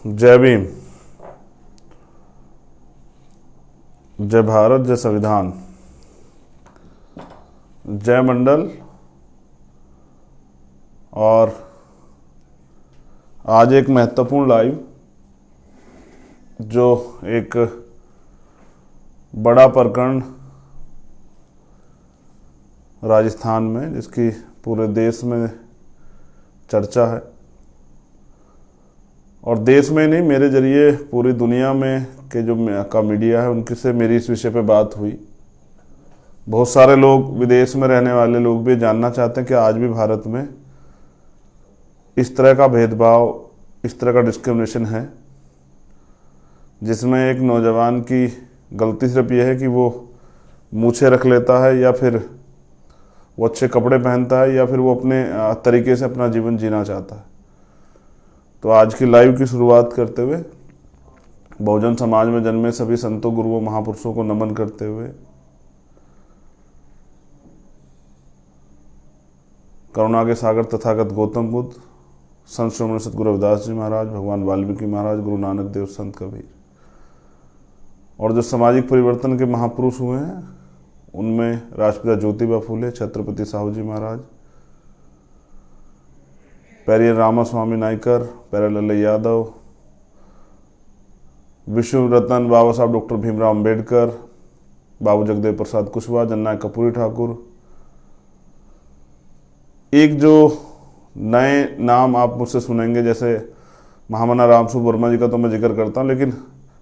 जय भीम, जय भारत, जय संविधान, जय मंडल। और आज एक महत्वपूर्ण लाइव जो एक बड़ा प्रकरण राजस्थान में जिसकी पूरे देश में चर्चा है, और देश में नहीं, मेरे जरिए पूरी दुनिया में के जो का मीडिया है उनके से मेरी इस विषय पे बात हुई। बहुत सारे लोग, विदेश में रहने वाले लोग भी जानना चाहते हैं कि आज भी भारत में इस तरह का भेदभाव, इस तरह का डिस्क्रिमिनेशन है, जिसमें एक नौजवान की गलती सिर्फ यह है कि वो मूछें रख लेता है, या फिर वो अच्छे कपड़े पहनता है, या फिर वो अपने तरीके से अपना जीवन जीना चाहता है। तो आज की लाइव की शुरुआत करते हुए बहुजन समाज में जन्मे सभी संतों, गुरुओं, महापुरुषों को नमन करते हुए करुणा के सागर तथागत गौतम बुद्ध, संत श्रोमणी सतगुरु रविदास जी महाराज, भगवान वाल्मीकि महाराज, गुरु नानक देव, संत कबीर और जो सामाजिक परिवर्तन के महापुरुष हुए हैं उनमें राष्ट्रपिता ज्योतिबा फूले, छत्रपति साहू जी महाराज, पेरियर रामास्वामी नायकर, प्यारेलाल यादव, विश्व रत्न बाबा साहब डॉक्टर भीमराव अंबेडकर, बाबू जगदेव प्रसाद कुशवाहा, जननायक कर्पूरी ठाकुर। एक जो नए नाम आप मुझसे सुनेंगे, जैसे महामना रामसु वर्मा जी का तो मैं जिक्र करता हूँ, लेकिन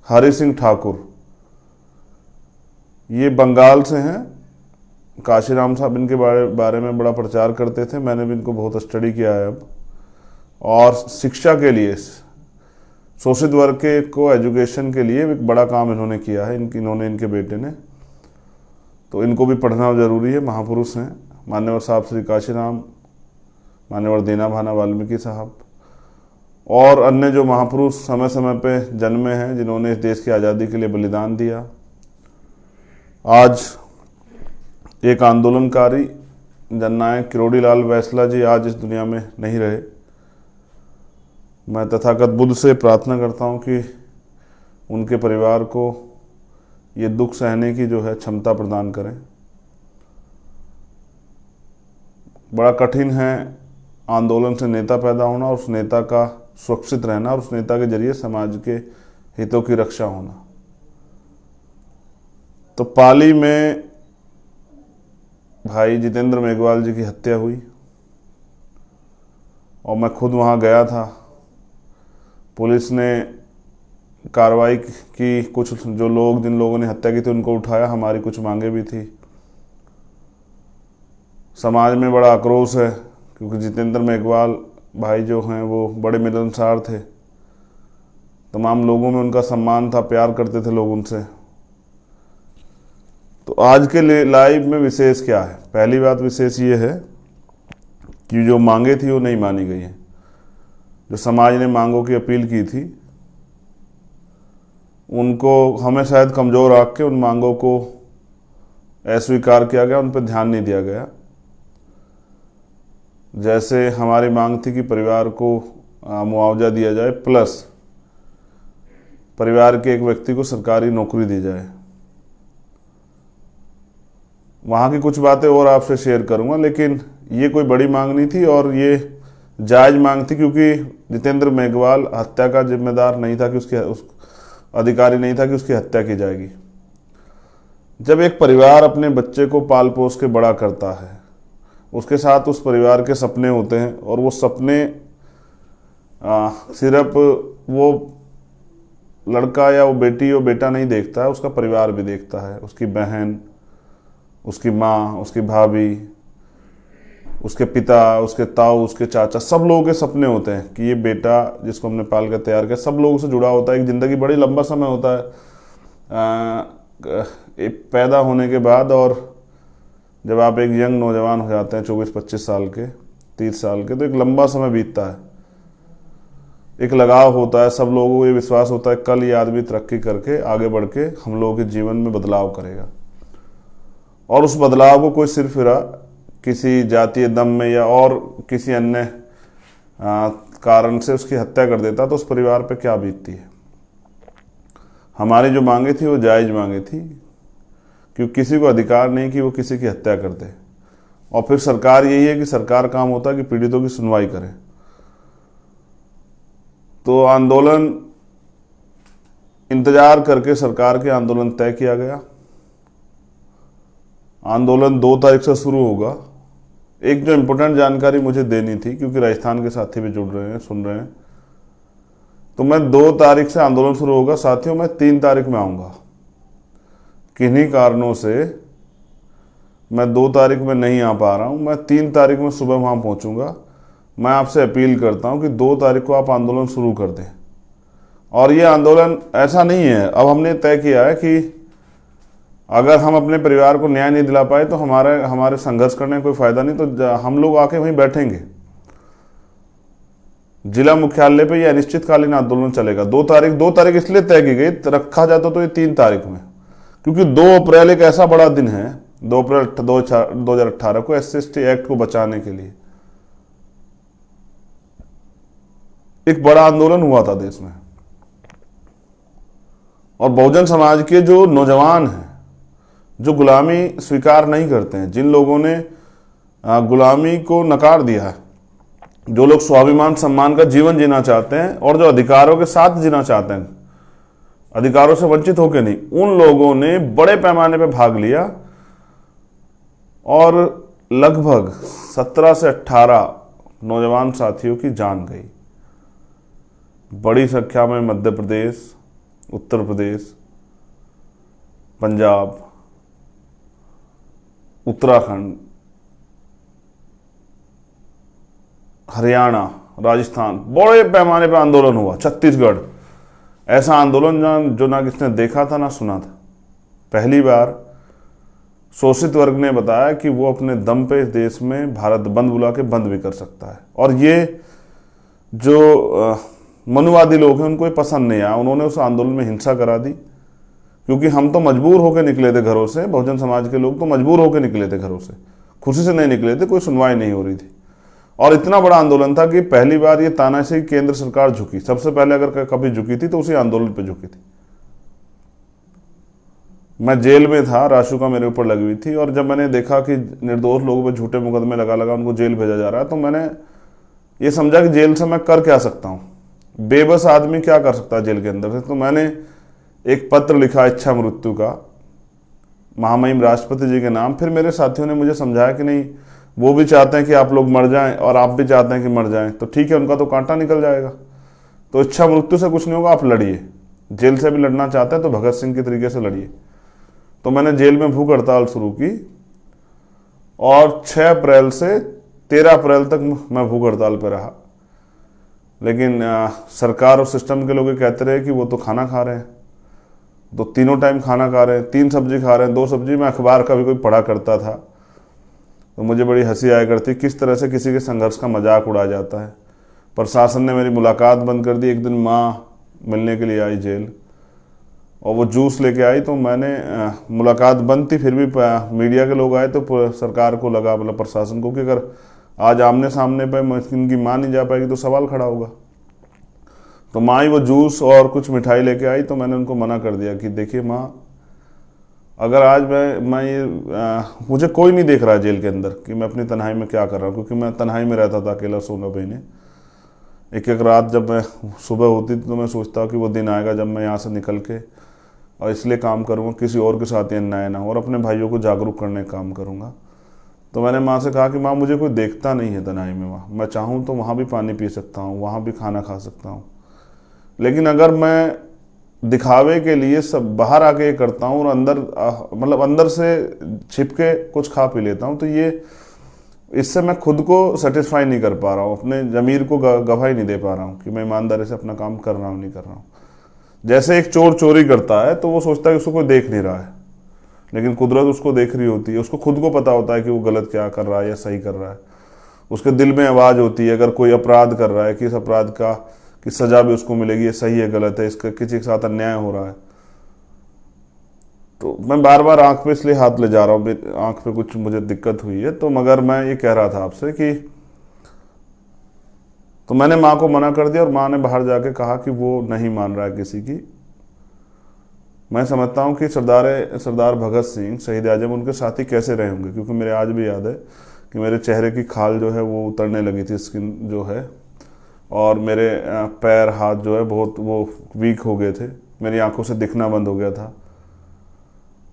हरि सिंह ठाकुर ये बंगाल से हैं। काशीराम साहब इनके बारे में बड़ा प्रचार करते थे, मैंने भी इनको बहुत स्टडी किया है अब। और शिक्षा के लिए, शोषित वर्ग के को एजुकेशन के लिए एक बड़ा काम इन्होंने किया है, इनके बेटे ने। तो इनको भी पढ़ना जरूरी है, महापुरुष हैं। मान्यवर साहब श्री काशीराम, मान्यवर दीना भाना वाल्मीकि साहब और अन्य जो महापुरुष समय समय पे जन्मे हैं, जिन्होंने इस देश की आज़ादी के लिए बलिदान दिया। आज एक आंदोलनकारी जननायक किरोड़ीलाल वैसला जी आज इस दुनिया में नहीं रहे। मैं तथागत बुद्ध से प्रार्थना करता हूँ कि उनके परिवार को ये दुख सहने की जो है क्षमता प्रदान करें। बड़ा कठिन है आंदोलन से नेता पैदा होना, और उस नेता का सुरक्षित रहना, और उस नेता के जरिए समाज के हितों की रक्षा होना। तो पाली में भाई जितेंद्र मेघवाल जी की हत्या हुई और मैं खुद वहाँ गया था। पुलिस ने कार्रवाई की, कुछ जो लोग, जिन लोगों ने हत्या की थी उनको उठाया, हमारी कुछ मांगे भी थी। समाज में बड़ा आक्रोश है क्योंकि जितेंद्र मेघवाल भाई जो हैं वो बड़े मिलनसार थे, तमाम लोगों में उनका सम्मान था, प्यार करते थे लोग उनसे। तो आज के लाइव में विशेष क्या है? पहली बात विशेष ये है कि जो मांगे थी वो नहीं मानी गई है। जो समाज ने मांगों की अपील की थी उनको हमें शायद कमज़ोर आंक के उन मांगों को अस्वीकार किया गया, उन पर ध्यान नहीं दिया गया। जैसे हमारी मांग थी कि परिवार को मुआवजा दिया जाए, प्लस परिवार के एक व्यक्ति को सरकारी नौकरी दी जाए। वहाँ की कुछ बातें और आपसे शेयर करूँगा, लेकिन ये कोई बड़ी मांग नहीं थी और ये जायज़ मांग थी, क्योंकि जितेंद्र मेघवाल हत्या का जिम्मेदार नहीं था कि उस अधिकारी नहीं था कि उसकी हत्या की जाएगी। जब एक परिवार अपने बच्चे को पाल पोस के बड़ा करता है, उसके साथ उस परिवार के सपने होते हैं, और वो सपने सिर्फ वो लड़का या वो बेटी और बेटा नहीं देखता है, उसका परिवार भी देखता है। उसकी बहन, उसकी माँ, उसकी भाभी, उसके पिता, उसके ताऊ, उसके चाचा, सब लोगों के सपने होते हैं कि ये बेटा जिसको हमने पाल कर तैयार किया, सब लोगों से जुड़ा होता है। एक ज़िंदगी बड़ी लंबा समय होता है पैदा होने के बाद, और जब आप एक यंग नौजवान हो जाते हैं 24-25 साल के, 30 साल के, तो एक लंबा समय बीतता है, एक लगाव होता है। सब लोगों को ये विश्वास होता है कल ये आदमी तरक्की करके आगे बढ़ के हम लोगों के जीवन में बदलाव करेगा, और उस बदलाव को कोई सिर्फ किसी जातीय दम में या और किसी अन्य कारण से उसकी हत्या कर देता तो उस परिवार पे क्या बीतती है। हमारी जो मांगे थी वो जायज़ मांगे थी, क्योंकि किसी को अधिकार नहीं कि वो किसी की हत्या कर दे। और फिर सरकार यही है कि सरकार काम होता है कि पीड़ितों की सुनवाई करे। तो आंदोलन इंतजार करके सरकार के आंदोलन तय किया गया। आंदोलन 2 तारीख से शुरू होगा। एक जो इम्पोर्टेंट जानकारी मुझे देनी थी, क्योंकि राजस्थान के साथी भी जुड़ रहे हैं, सुन रहे हैं, तो मैं 2 तारीख से आंदोलन शुरू होगा साथियों, मैं 3 तारीख में आऊँगा। किन्हीं कारणों से मैं 2 तारीख में नहीं आ पा रहा हूँ। मैं 3 तारीख में सुबह वहाँ पहुँचूँगा। मैं आपसे अपील करता हूँ कि 2 तारीख को आप आंदोलन शुरू कर दें। और ये आंदोलन ऐसा नहीं है, अब हमने तय किया है कि अगर हम अपने परिवार को न्याय नहीं दिला पाए तो हमारे संघर्ष करने का कोई फायदा नहीं, तो हम लोग आके वहीं बैठेंगे। जिला मुख्यालय पे ये अनिश्चितकालीन आंदोलन चलेगा। 2 तारीख इसलिए तय की गई, रखा जाता तो ये 3 तारीख में, क्योंकि 2 अप्रैल एक ऐसा बड़ा दिन है, 2 अप्रैल 2018 को SC/ST एक्ट को बचाने के लिए एक बड़ा आंदोलन हुआ था देश में। और बहुजन समाज के जो नौजवान हैं, जो गुलामी स्वीकार नहीं करते हैं, जिन लोगों ने गुलामी को नकार दिया है, जो लोग स्वाभिमान सम्मान का जीवन जीना चाहते हैं और जो अधिकारों के साथ जीना चाहते हैं, अधिकारों से वंचित होकर नहीं, उन लोगों ने बड़े पैमाने पर भाग लिया। और लगभग 17 से 18 नौजवान साथियों की जान गई। बड़ी संख्या में मध्य प्रदेश, उत्तर प्रदेश, पंजाब, उत्तराखंड, हरियाणा, राजस्थान, बड़े पैमाने पर आंदोलन हुआ। छत्तीसगढ़, ऐसा आंदोलन जो ना किसने देखा था ना सुना था। पहली बार शोषित वर्ग ने बताया कि वो अपने दम पे इस देश में भारत बंद बुला के बंद भी कर सकता है। और ये जो मनुवादी लोग हैं उनको ये पसंद नहीं आया। उन्होंने उस आंदोलन में हिंसा करा दी, क्योंकि हम तो मजबूर होकर निकले थे घरों से। बहुजन समाज के लोग तो मजबूर होकर निकले थे घरों से, खुशी से नहीं निकले थे, कोई सुनवाई नहीं हो रही थी। और इतना बड़ा आंदोलन था कि पहली बार ये तानाशाही केंद्र सरकार झुकी। सबसे पहले अगर कभी झुकी थी तो उसी आंदोलन पे झुकी थी। मैं जेल में था, राशुका मेरे ऊपर लगी हुई थी, और जब मैंने देखा कि निर्दोष लोगों पर झूठे मुकदमे लगा उनको जेल भेजा जा रहा है, तो मैंने ये समझा कि जेल से मैं कर क्या सकता हूँ, बेबस आदमी क्या कर सकता है जेल के अंदर से। तो मैंने एक पत्र लिखा इच्छा मृत्यु का, महामहिम राष्ट्रपति जी के नाम। फिर मेरे साथियों ने मुझे समझाया कि नहीं, वो भी चाहते हैं कि आप लोग मर जाएं और आप भी चाहते हैं कि मर जाएं, तो ठीक है, उनका तो कांटा निकल जाएगा। तो इच्छा मृत्यु से कुछ नहीं होगा, आप लड़िए। जेल से भी लड़ना चाहते हैं तो भगत सिंह के तरीके से लड़िए। तो मैंने जेल में भूख हड़ताल शुरू की, और 6 अप्रैल से 13 अप्रैल तक मैं भूख हड़ताल पर रहा। लेकिन सरकार और सिस्टम के लोग कहते रहे कि वो तो खाना खा रहे हैं, तो तीनों टाइम खाना खा रहे हैं, 3 सब्जी खा रहे हैं, 2 सब्जी। मैं अखबार का भी कोई पढ़ा करता था तो मुझे बड़ी हंसी आया करती, किस तरह से किसी के संघर्ष का मजाक उड़ाया जाता है। प्रशासन ने मेरी मुलाकात बंद कर दी। एक दिन माँ मिलने के लिए आई जेल, और वो जूस लेके आई, तो मैंने मुलाकात बंद थी, फिर भी मीडिया के लोग आए, तो सरकार को लगा, मतलब प्रशासन को, कि अगर आज आमने सामने पे इनकी माँ नहीं जा पाएगी तो सवाल खड़ा होगा। तो माँ ही वो जूस और कुछ मिठाई लेके आई, तो मैंने उनको मना कर दिया कि देखिए माँ, अगर आज मैं ये मुझे कोई नहीं देख रहा है जेल के अंदर कि मैं अपनी तन्हाई में क्या कर रहा हूँ, क्योंकि मैं तन्हाई में रहता था अकेला सोना बहने। एक रात जब मैं सुबह होती थी तो मैं सोचता कि वो दिन आएगा जब मैं यहाँ से निकल के, और इसलिए काम करूँगा किसी और के साथ ये अन्याय ना हो, और अपने भाइयों को जागरूक करने का काम करूँगा। तो मैंने माँ से कहा कि माँ, मुझे कोई देखता नहीं है तन्हाई में, वहाँ मैं चाहूँ तो वहाँ भी पानी पी सकता हूँ, वहाँ भी खाना खा सकता हूँ, लेकिन अगर मैं दिखावे के लिए सब बाहर आके ये करता हूँ और अंदर मतलब अंदर से छिप के कुछ खा पी लेता हूँ, तो ये इससे मैं खुद को सेटिस्फाई नहीं कर पा रहा हूँ, अपने ज़मीर को गवाही नहीं दे पा रहा हूँ कि मैं ईमानदारी से अपना काम कर रहा हूँ नहीं कर रहा हूँ। जैसे एक चोर चोरी करता है तो वो सोचता है कि उसको कोई देख नहीं रहा है, लेकिन कुदरत उसको देख रही होती है। उसको खुद को पता होता है कि वो गलत क्या कर रहा है या सही कर रहा है। उसके दिल में आवाज़ होती है, अगर कोई अपराध कर रहा है कि इस अपराध का कि सज़ा भी उसको मिलेगी, ये सही है गलत है, इसका किसी के साथ अन्याय हो रहा है। तो मैं बार बार आँख पे इसलिए हाथ ले जा रहा हूँ, आँख पे कुछ मुझे दिक्कत हुई है। तो मगर मैं ये कह रहा था आपसे कि तो मैंने माँ को मना कर दिया और माँ ने बाहर जाके कहा कि वो नहीं मान रहा है किसी की। मैं समझता हूँ कि सरदार भगत सिंह शहीद आजम उनके साथी कैसे रहे होंगे, क्योंकि मेरे आज भी याद है कि मेरे चेहरे की खाल जो है वो उतरने लगी थी, स्किन जो है, और मेरे पैर हाथ जो है बहुत वो वीक हो गए थे, मेरी आंखों से दिखना बंद हो गया था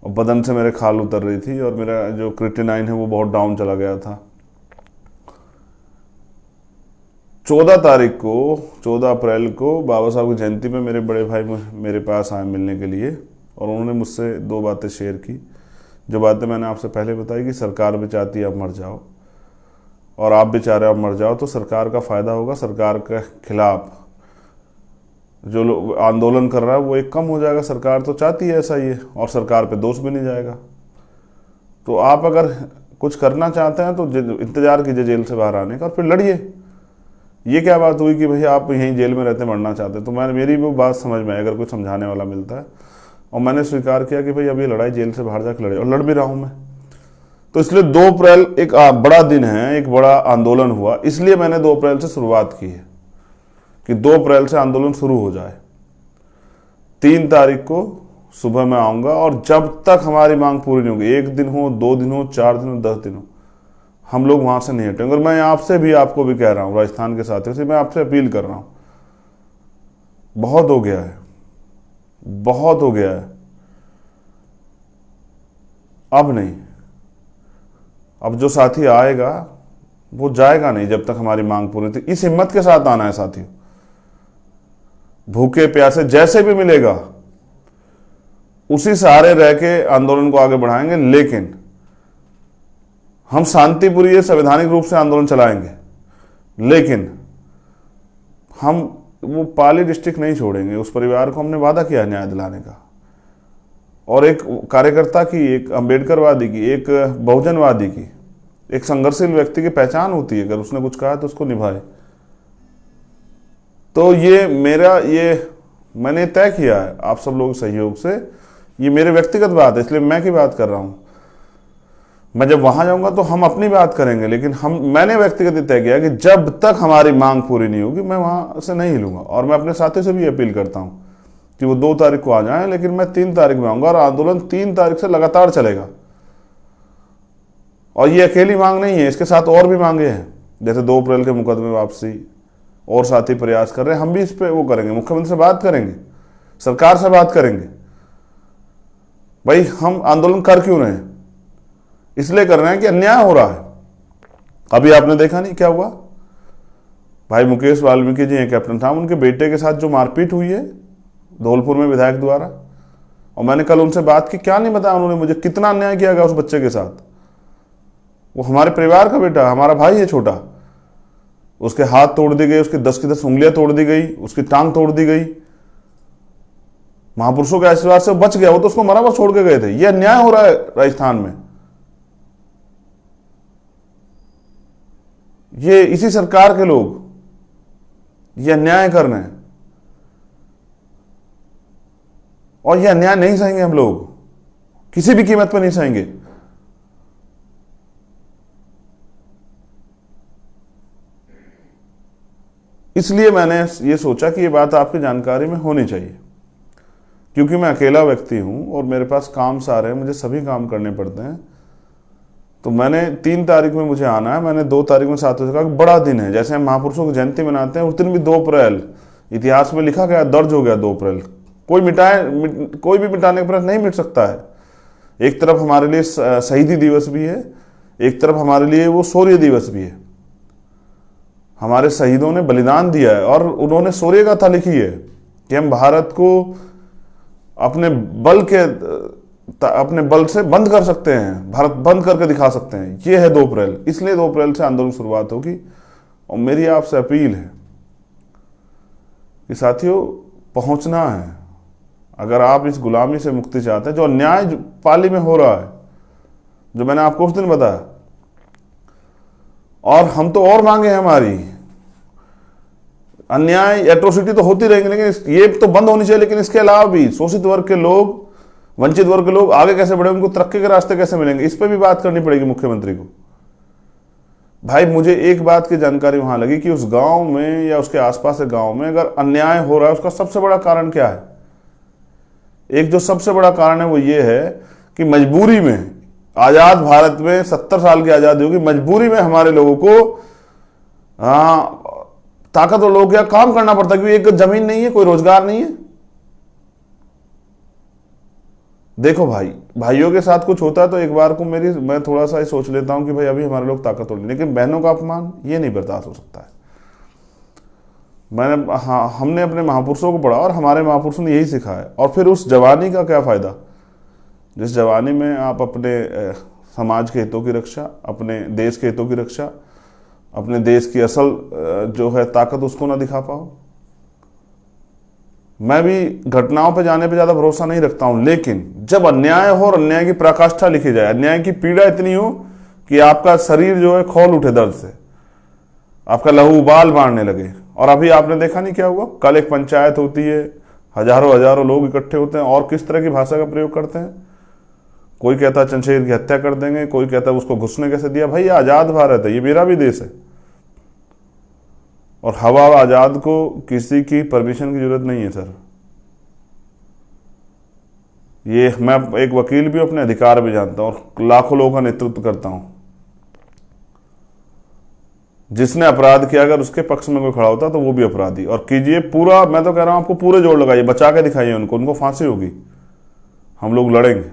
और बदन से मेरे खाल उतर रही थी और मेरा जो क्रिएटिनाइन है वो बहुत डाउन चला गया था। 14 अप्रैल को बाबा साहब की जयंती में मेरे बड़े भाई मेरे पास आए मिलने के लिए और उन्होंने मुझसे 2 बातें शेयर की। जो बातें मैंने आपसे पहले बताई कि सरकार भी चाहती है आप मर जाओ और आप भी चाह रहे हो आप मर जाओ, तो सरकार का फ़ायदा होगा, सरकार के खिलाफ जो लोग आंदोलन कर रहा है वो एक कम हो जाएगा, सरकार तो चाहती है ऐसा ही है, और सरकार पे दोष भी नहीं जाएगा। तो आप अगर कुछ करना चाहते हैं तो इंतज़ार कीजिए जेल से बाहर आने का और फिर लड़िए। ये क्या बात हुई कि भैया आप यहीं जेल में रहते मरना चाहते हैं? तो मेरी वो बात समझ में आई, अगर कोई समझाने वाला मिलता है, और मैंने स्वीकार किया कि भाई अब ये लड़ाई जेल से बाहर जाकर लड़े, और लड़ भी रहा हूँ मैं। तो इसलिए 2 अप्रैल एक बड़ा दिन है, एक बड़ा आंदोलन हुआ, इसलिए मैंने 2 अप्रैल से शुरुआत की है कि 2 अप्रैल से आंदोलन शुरू हो जाए। 3 तारीख को सुबह मैं आऊँगा और जब तक हमारी मांग पूरी नहीं होगी, 1 दिन हो, 2 दिन हो, 4 दिन हो, 10 दिन हो, हम लोग वहाँ से नहीं हटेंगे। और मैं आपसे भी, आपको भी कह रहा हूँ, राजस्थान के साथियों से मैं आपसे अपील कर रहा हूँ, बहुत हो गया है, बहुत हो गया है, अब नहीं। अब जो साथी आएगा वो जाएगा नहीं जब तक हमारी मांग पूरी थी। इस हिम्मत के साथ आना है साथियों, भूखे प्यासे जैसे भी मिलेगा उसी सहारे रह के आंदोलन को आगे बढ़ाएंगे, लेकिन हम शांतिपूर्ण संवैधानिक रूप से आंदोलन चलाएंगे, लेकिन हम वो पाली डिस्ट्रिक्ट नहीं छोड़ेंगे। उस परिवार को हमने वादा किया न्याय दिलाने का, और एक कार्यकर्ता की, एक अम्बेडकरवादी की, एक बहुजनवादी की, एक संघर्षशील व्यक्ति की पहचान होती है, अगर उसने कुछ कहा तो उसको निभाए। तो ये मैंने तय किया है आप सब लोगों के सहयोग से, ये मेरे व्यक्तिगत बात है, इसलिए मैं की बात कर रहा हूँ। मैं जब वहां जाऊंगा तो हम अपनी बात करेंगे, लेकिन मैंने व्यक्तिगत तय किया कि जब तक हमारी मांग पूरी नहीं होगी मैं वहां से नहीं हिलूंगा। और मैं अपने साथियों से भी अपील करता हूं कि वो 2 तारीख को आ जाएं, लेकिन मैं 3 तारीख में आऊंगा और आंदोलन 3 तारीख से लगातार चलेगा। और ये अकेली मांग नहीं है, इसके साथ और भी मांगे हैं, जैसे 2 अप्रैल के मुकदमे वापसी, और साथी प्रयास कर रहे हैं, हम भी इस पर वो करेंगे, मुख्यमंत्री से बात करेंगे, सरकार से बात करेंगे। भाई हम आंदोलन कर क्यों रहे हैं? इसलिए कर रहे हैं कि अन्याय हो रहा है। अभी आपने देखा नहीं क्या हुआ, भाई मुकेश वाल्मीकि जी हैं, कैप्टन था, उनके बेटे के साथ जो मारपीट हुई है धौलपुर में विधायक द्वारा, और मैंने कल उनसे बात की, क्या नहीं बताया उन्होंने मुझे कितना अन्याय किया गया उस बच्चे के साथ। वो हमारे परिवार का बेटा, हमारा भाई है छोटा, उसके हाथ तोड़ दिए गए, उसकी 10 की 10 उंगलियां तोड़ दी गई, उसकी टांग तोड़ दी गई। महापुरुषों के आशीर्वाद से बच गया, वो तो उसको मरा हुआ छोड़ के गए थे। ये अन्याय हो रहा है राजस्थान में, ये इसी सरकार के लोग ये अन्याय कर रहे हैं, और ये अन्याय नहीं सहेंगे हम लोग, किसी भी कीमत पर नहीं सहेंगे। इसलिए मैंने ये सोचा कि ये बात आपकी जानकारी में होनी चाहिए, क्योंकि मैं अकेला व्यक्ति हूं और मेरे पास काम सारे हैं, मुझे सभी काम करने पड़ते हैं। तो मैंने 3 तारीख में मुझे आना है, मैंने 2 तारीख में साथियों से कहा कि बड़ा दिन है, जैसे हम महापुरुषों की जयंती मनाते हैं उस दिन भी 2 अप्रैल इतिहास में लिखा गया, दर्ज हो गया 2 अप्रैल। कोई भी मिटाने का प्रयास नहीं मिट सकता है। एक तरफ हमारे लिए शहीदी दिवस भी है, एक तरफ हमारे लिए वो शौर्य दिवस भी है। हमारे शहीदों ने बलिदान दिया है और उन्होंने शौर्य गाथा लिखी है कि हम भारत को अपने बल से बंद कर सकते हैं, भारत बंद करके दिखा सकते हैं। ये है 2 अप्रैल, इसलिए 2 अप्रैल से आंदोलन शुरुआत होगी। और मेरी आपसे अपील है कि साथियों पहुंचना है, अगर आप इस गुलामी से मुक्ति चाहते हैं, जो अन्याय पाली में हो रहा है, जो मैंने आपको उस दिन बताया, और हम तो और मांगे हैं, हमारी अन्याय एट्रोसिटी तो होती रहेंगी, लेकिन ये तो बंद होनी चाहिए। लेकिन इसके अलावा भी शोषित वर्ग के लोग, वंचित वर्ग के लोग आगे कैसे बढ़े, उनको तरक्की के रास्ते कैसे मिलेंगे, इस पर भी बात करनी पड़ेगी मुख्यमंत्री को। भाई मुझे एक बात की जानकारी वहां लगी कि उस गांव में या उसके आसपास के गांव में अगर अन्याय हो रहा है उसका सबसे बड़ा कारण क्या है? एक जो सबसे बड़ा कारण है वो ये है कि मजबूरी में, आजाद भारत में 70 साल की आजादी होगी, मजबूरी में हमारे लोगों को ताकतवर लोग क्या काम करना पड़ता है, क्योंकि एक जमीन नहीं है, कोई रोजगार नहीं है। देखो भाई, भाइयों के साथ कुछ होता है तो एक बार को मैं थोड़ा सा सोच लेता हूं कि भाई अभी हमारे लोग ताकतवर नहीं, लेकिन बहनों का अपमान ये नहीं बर्दाश्त हो सकता है। हमने अपने महापुरुषों को पढ़ा और हमारे महापुरुषों ने यही सिखाया। और फिर उस जवानी का क्या फायदा जिस जवानी में आप अपने समाज के हितों की रक्षा, अपने देश के हितों की रक्षा, अपने देश की असल जो है ताकत उसको ना दिखा पाओ। मैं भी घटनाओं पे जाने पे ज्यादा भरोसा नहीं रखता हूं, लेकिन जब अन्याय हो और अन्याय की पराकाष्ठा लिखी जाए, अन्याय की पीड़ा इतनी हो कि आपका शरीर जो है खौल उठे दर्द से, आपका लहू उबाल मारने लगे। और अभी आपने देखा नहीं क्या हुआ, कल एक पंचायत होती है, हजारों लोग इकट्ठे होते हैं और किस तरह की भाषा का प्रयोग करते हैं। कोई कहता है चंद्रशेखर की हत्या कर देंगे, कोई कहता है उसको घुसने कैसे दिया। भाई ये आजाद भारत है, ये मेरा भी देश है और हवा आजाद को किसी की परमिशन की जरूरत नहीं है सर। ये मैं एक वकील भी, अपने अधिकार भी जानता हूं और लाखों लोगों का नेतृत्व करता हूं। जिसने अपराध किया अगर उसके पक्ष में कोई खड़ा होता तो वो भी अपराधी। और कीजिए पूरा, मैं तो कह रहा हूं आपको पूरे जोड़ लगाइए, बचा के दिखाइए उनको फांसी होगी, हम लोग लड़ेंगे।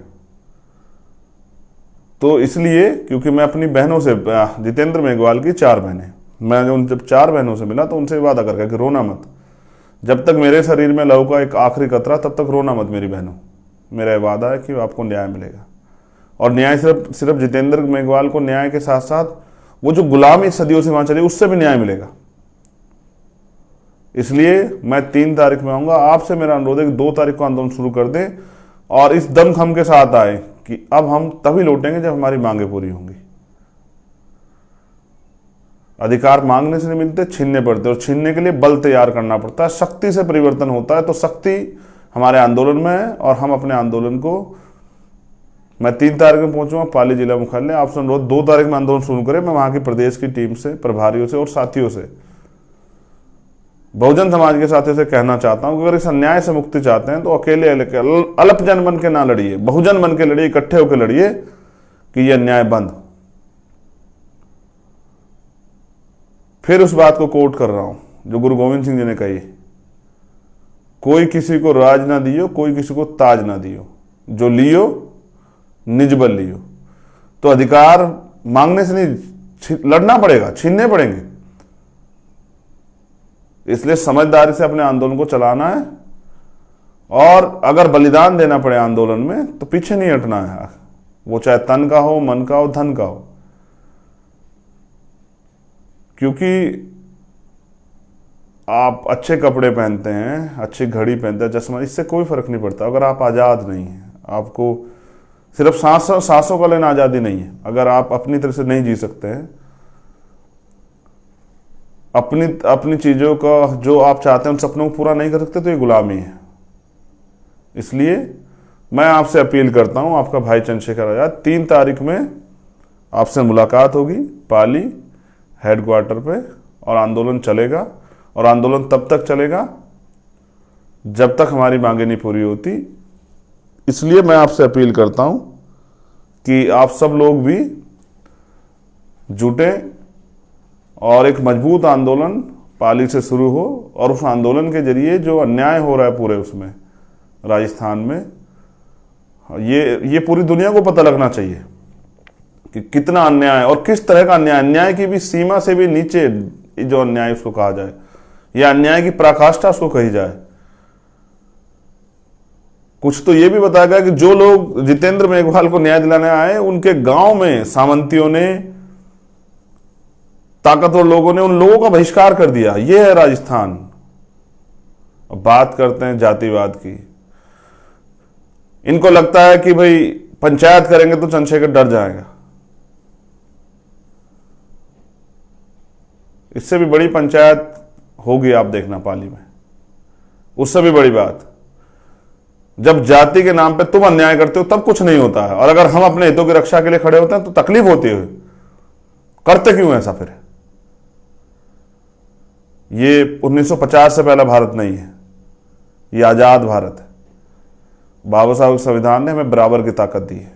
तो इसलिए क्योंकि मैं अपनी बहनों से, जितेंद्र मेघवाल की 4 बहनें, मैं जब 4 बहनों से मिला तो उनसे वादा करके कि रोना मत, जब तक मेरे शरीर में लहू का एक आखिरी कतरा तब तक रोना मत मेरी बहनों। मेरा वादा है कि आपको न्याय मिलेगा। और न्याय सिर्फ जितेंद्र मेघवाल को न्याय के साथ साथ वो जो गुलामी सदियों से वहां चली उससे भी न्याय मिलेगा। इसलिए मैं 3 तारीख में आऊंगा। आपसे मेरा अनुरोध है कि 2 तारीख को आंदोलन शुरू कर दें और इस दमखम के साथ आए कि अब हम तभी लौटेंगे जब हमारी मांगे पूरी होंगी। अधिकार मांगने से नहीं मिलते, छीनने पड़ते, और छीनने के लिए बल तैयार करना पड़ता है। शक्ति से परिवर्तन होता है, तो शक्ति हमारे आंदोलन में है और हम अपने आंदोलन को, मैं 3 तारीख में पहुंचूंगा पाली जिला मुख्यालय। आपसे अनुरोध 2 तारीख में आंदोलन शुरू करें। मैं वहां की प्रदेश की टीम से, प्रभारियों से और साथियों से, बहुजन समाज के साथियों से कहना चाहता हूं कि अगर इस अन्याय से मुक्ति चाहते हैं तो अकेले अल्पजन बन के ना लड़िए, बहुजन बन के लड़िए, इकट्ठे होकर लड़िए कि यह अन्याय बंद। फिर उस बात को कोट कर रहा हूं जो गुरु गोविंद सिंह जी ने कही, कोई किसी को राज ना दियो, कोई किसी को ताज ना दियो, जो लियो निज बल लियो। तो अधिकार मांगने से नहीं, लड़ना पड़ेगा, छीनने पड़ेंगे। इसलिए समझदारी से अपने आंदोलन को चलाना है और अगर बलिदान देना पड़े आंदोलन में तो पीछे नहीं हटना है, वो चाहे तन का हो, मन का हो, धन का हो। क्योंकि आप अच्छे कपड़े पहनते हैं, अच्छी घड़ी पहनते हैं, चश्मा, इससे कोई फर्क नहीं पड़ता अगर आप आजाद नहीं हैं। आपको सिर्फ सांसों का लेना आजादी नहीं है। अगर आप अपनी तरह से नहीं जी सकते हैं, अपनी चीजों का जो आप चाहते हैं उन सपनों को पूरा नहीं कर सकते, तो ये गुलामी है। इसलिए मैं आपसे अपील करता हूं, आपका भाई चंद्रशेखर आजाद, 3 तारीख में आपसे मुलाकात होगी पाली हेडक्वार्टर पे, और आंदोलन चलेगा। और आंदोलन तब तक चलेगा जब तक हमारी मांगे नहीं पूरी होती। इसलिए मैं आपसे अपील करता हूं कि आप सब लोग भी जुटे और एक मजबूत आंदोलन पाली से शुरू हो, और उस आंदोलन के जरिए जो अन्याय हो रहा है पूरे उसमें राजस्थान में, ये पूरी दुनिया को पता लगना चाहिए कि कितना अन्याय और किस तरह का अन्याय, अन्याय की भी सीमा से भी नीचे जो अन्याय उसको कहा जाए, या अन्याय की पराकाष्ठा उसको कही जाए। कुछ तो ये भी बताया गया कि जो लोग जितेंद्र मेघवाल को न्याय दिलाने आए, उनके गांव में सामंतियों ने, ताकतवर लोगों ने उन लोगों का बहिष्कार कर दिया। यह है राजस्थान। अब बात करते हैं जातिवाद की। इनको लगता है कि भाई पंचायत करेंगे तो चंद्रशेखर डर जाएगा। इससे भी बड़ी पंचायत होगी, आप देखना पाली में। उससे भी बड़ी बात, जब जाति के नाम पे तुम अन्याय करते हो तब कुछ नहीं होता है, और अगर हम अपने हितों की रक्षा के लिए खड़े होते हैं तो तकलीफ होती है। करते क्यों ऐसा फिर? ये 1950 से पहला भारत नहीं है, ये आजाद भारत है। बाबा साहब के संविधान ने हमें बराबर की ताकत दी है,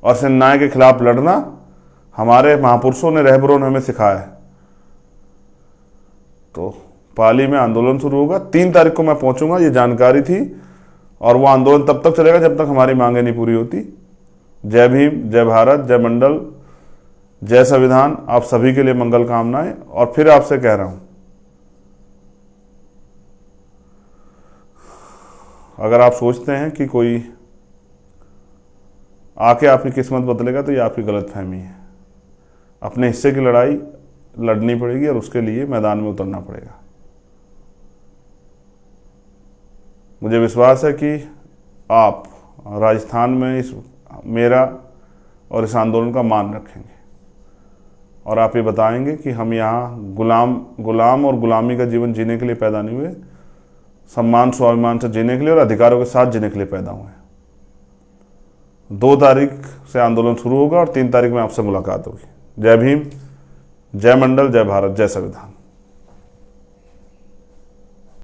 और इस अन्याय के खिलाफ लड़ना हमारे महापुरुषों ने, रहबरों ने हमें सिखाया है। तो पाली में आंदोलन शुरू होगा, 3 तारीख को मैं पहुंचूंगा, ये जानकारी थी। और वो आंदोलन तब तक चलेगा जब तक हमारी मांगें नहीं पूरी होती। जय भीम, जय भारत, जय मंडल, जय संविधान। आप सभी के लिए मंगल कामनाएं। और फिर आपसे कह रहा हूं, अगर आप सोचते हैं कि कोई आके आपकी किस्मत बदलेगा तो ये आपकी गलतफहमी है। अपने हिस्से की लड़ाई लड़नी पड़ेगी और उसके लिए मैदान में उतरना पड़ेगा। मुझे विश्वास है कि आप राजस्थान में इस मेरा और इस आंदोलन का मान रखेंगे, और आप ये बताएंगे कि हम यहाँ गुलाम और गुलामी का जीवन जीने के लिए पैदा नहीं हुए, सम्मान स्वाभिमान से जीने के लिए और अधिकारों के साथ जीने के लिए पैदा हुए हैं। 2 तारीख से आंदोलन शुरू होगा और 3 तारीख में आपसे मुलाकात होगी। जय भीम, जय मंडल, जय भारत, जय संविधान।